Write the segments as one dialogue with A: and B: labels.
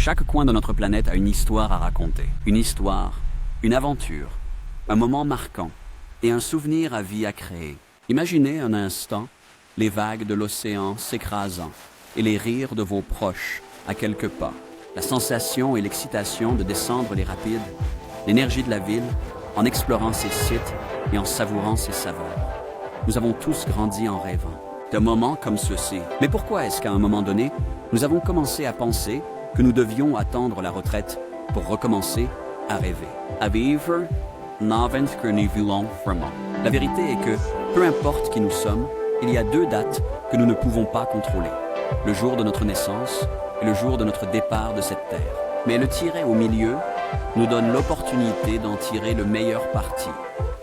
A: Chaque coin de notre planète a une histoire à raconter. Une histoire, une aventure, un moment marquant et un souvenir à vie à créer. Imaginez un instant les vagues de l'océan s'écrasant et les rires de vos proches à quelques pas. La sensation et l'excitation de descendre les rapides, l'énergie de la ville en explorant ses sites et en savourant ses saveurs. Nous avons tous grandi en rêvant de moments comme ceux-ci. Mais pourquoi est-ce qu'à un moment donné, nous avons commencé à penser que nous devions attendre la retraite pour recommencer à rêver? À vivre, n'avons que nous voulons vraiment. La vérité est que, peu importe qui nous sommes, il y a deux dates que nous ne pouvons pas contrôler. Le jour de notre naissance et le jour de notre départ de cette terre. Mais le tiret au milieu nous donne l'opportunité d'en tirer le meilleur parti.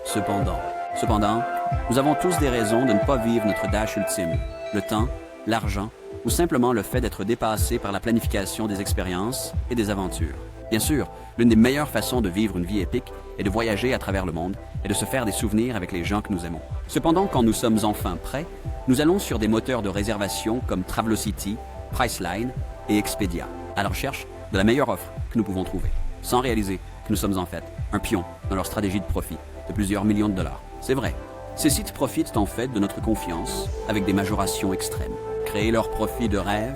A: Cependant, nous avons tous des raisons de ne pas vivre notre dash ultime. Le temps, l'argent ou simplement le fait d'être dépassé par la planification des expériences et des aventures. Bien sûr, l'une des meilleures façons de vivre une vie épique est de voyager à travers le monde et de se faire des souvenirs avec les gens que nous aimons. Cependant, quand nous sommes enfin prêts, nous allons sur des moteurs de réservation comme Travelocity, Priceline et Expedia, à la recherche de la meilleure offre que nous pouvons trouver, sans réaliser que nous sommes en fait un pion dans leur stratégie de profit de plusieurs millions de dollars. C'est vrai, ces sites profitent en fait de notre confiance avec des majorations extrêmes, créer leur profit de rêve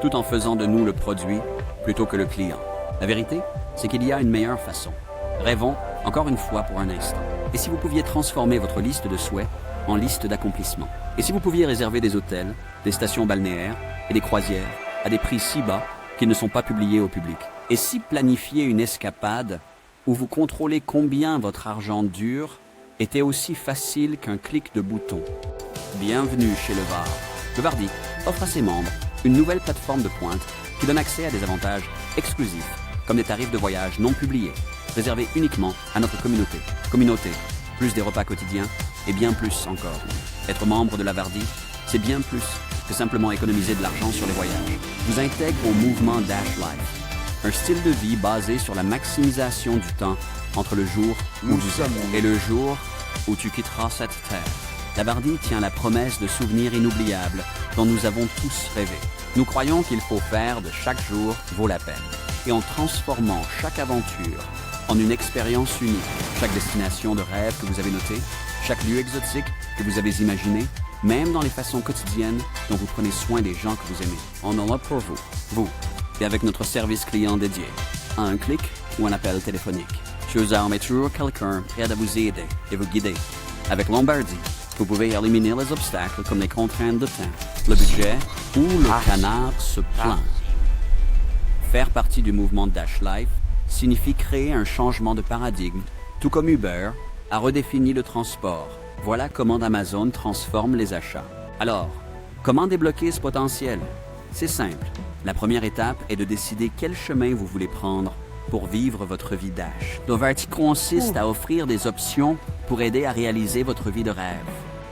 A: tout en faisant de nous le produit plutôt que le client. La vérité, c'est qu'il y a une meilleure façon. Rêvons encore une fois pour un instant. Et si vous pouviez transformer votre liste de souhaits en liste d'accomplissements? Et si vous pouviez réserver des hôtels, des stations balnéaires et des croisières à des prix si bas qu'ils ne sont pas publiés au public? Et si planifier une escapade où vous contrôlez combien votre argent dure était aussi facile qu'un clic de bouton? Bienvenue chez Le Var. Le Vardi offre à ses membres une nouvelle plateforme de pointe qui donne accès à des avantages exclusifs, comme des tarifs de voyage non publiés, réservés uniquement à notre communauté. Communauté, plus des repas quotidiens et bien plus encore. Être membre de la Vardi, c'est bien plus que simplement économiser de l'argent sur les voyages. Vous intègre au mouvement Dash Life, un style de vie basé sur la maximisation du temps entre le jour où tu es et le jour où tu quitteras cette terre. La Vardi tient la promesse de souvenirs inoubliables dont nous avons tous rêvé. Nous croyons qu'il faut faire de chaque jour vaut la peine. Et en transformant chaque aventure en une expérience unique, chaque destination de rêve que vous avez notée, chaque lieu exotique que vous avez imaginé, même dans les façons quotidiennes dont vous prenez soin des gens que vous aimez. On en a pour vous, et avec notre service client dédié, à un clic ou un appel téléphonique. Choisir toujours quelqu'un prêt à vous aider et vous guider. Avec Lombardi, vous pouvez éliminer les obstacles comme les contraintes de temps, le budget ou le canard se plaint. Faire partie du mouvement Dash Life signifie créer un changement de paradigme, tout comme Uber a redéfini le transport. Voilà comment Amazon transforme les achats. Alors, comment débloquer ce potentiel? C'est simple. La première étape est de décider quel chemin vous voulez prendre pour vivre votre vie Dash. Doverty consiste à offrir des options pour aider à réaliser votre vie de rêve.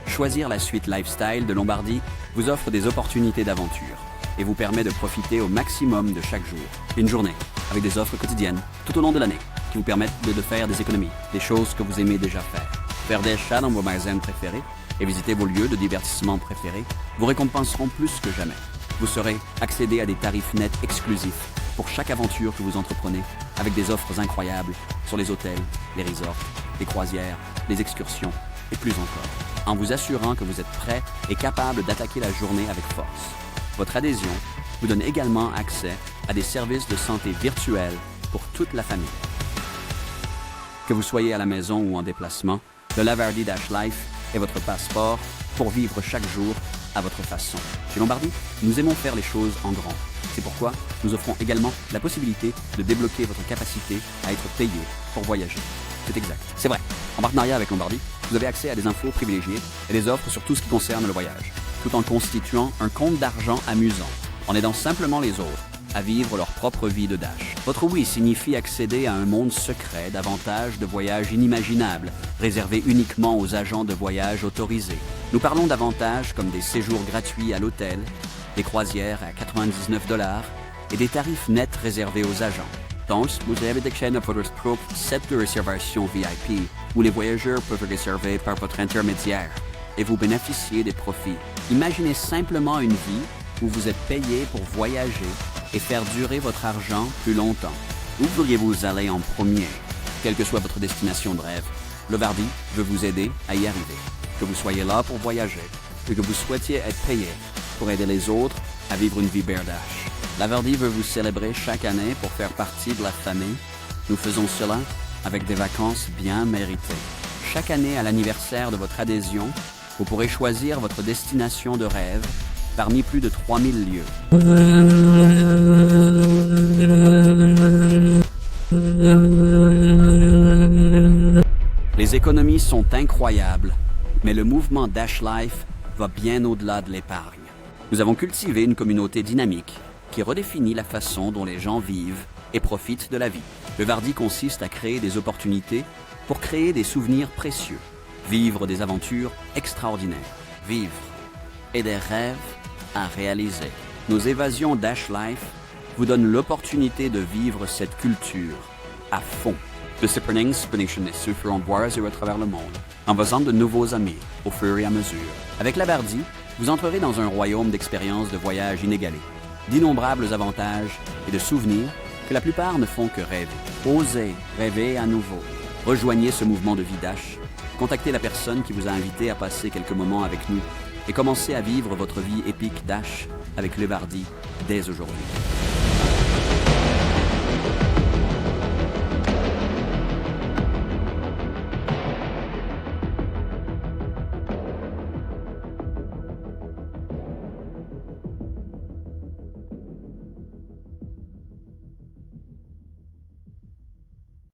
A: Choisir la suite Lifestyle de Lombardi vous offre des opportunités d'aventure et vous permet de profiter au maximum de chaque jour. Une journée, avec des offres quotidiennes, tout au long de l'année, qui vous permettent de faire des économies, des choses que vous aimez déjà faire des chats dans vos magasins préférés et visiter vos lieux de divertissement préférés vous récompenseront plus que jamais. Vous saurez accéder à des tarifs nets exclusifs pour chaque aventure que vous entreprenez, avec des offres incroyables sur les hôtels, les resorts, les croisières, les excursions et plus encore, en vous assurant que vous êtes prêt et capable d'attaquer la journée avec force. Votre adhésion vous donne également accès à des services de santé virtuels pour toute la famille. Que vous soyez à la maison ou en déplacement, le Lavardi Dash Life est votre passeport pour vivre chaque jour à votre façon. Chez Lombardi, nous aimons faire les choses en grand. C'est pourquoi nous offrons également la possibilité de débloquer votre capacité à être payé pour voyager. C'est exact, c'est vrai. En partenariat avec Lombardi, vous avez accès à des infos privilégiées et des offres sur tout ce qui concerne le voyage, tout en constituant un compte d'argent amusant, en aidant simplement les autres à vivre leur propre vie de Dash. Votre oui signifie accéder à un monde secret d'avantages de voyage inimaginables, réservés uniquement aux agents de voyage autorisés. Nous parlons d'avantages comme des séjours gratuits à l'hôtel, des croisières à 99 $ et des tarifs nets réservés aux agents. Donc, vous avez accès à votre propre set de réservation VIP où les voyageurs peuvent réserver par votre intermédiaire et vous bénéficiez des profits. Imaginez simplement une vie où vous êtes payé pour voyager et faire durer votre argent plus longtemps. Où voudriez-vous aller en premier? Quelle que soit votre destination de rêve, le Vardy veut vous aider à y arriver. Que vous soyez là pour voyager, ou que vous souhaitiez être payé pour aider les autres à vivre une vie berdache. La Vardy veut vous célébrer chaque année pour faire partie de la famille. Nous faisons cela avec des vacances bien méritées. Chaque année, à l'anniversaire de votre adhésion, vous pourrez choisir votre destination de rêve parmi plus de 3000 lieux. Les économies sont incroyables, mais le mouvement Dash Life va bien au-delà de l'épargne. Nous avons cultivé une communauté dynamique qui redéfinit la façon dont les gens vivent et profitent de la vie. Le Vardy consiste à créer des opportunités pour créer des souvenirs précieux, vivre des aventures extraordinaires, vivre et des rêves à réaliser. Nos évasions Dash Life vous donnent l'opportunité de vivre cette culture à fond. Le Cypernings Expedition est souffle en voyager à travers le monde, en faisant de nouveaux amis au fur et à mesure. Avec la Vardy, vous entrerez dans un royaume d'expériences de voyage inégalées, d'innombrables avantages et de souvenirs que la plupart ne font que rêver. Osez rêver à nouveau. Rejoignez ce mouvement de vie Dash, contactez la personne qui vous a invité à passer quelques moments avec nous et commencez à vivre votre vie épique Dash avec le Vardy dès aujourd'hui.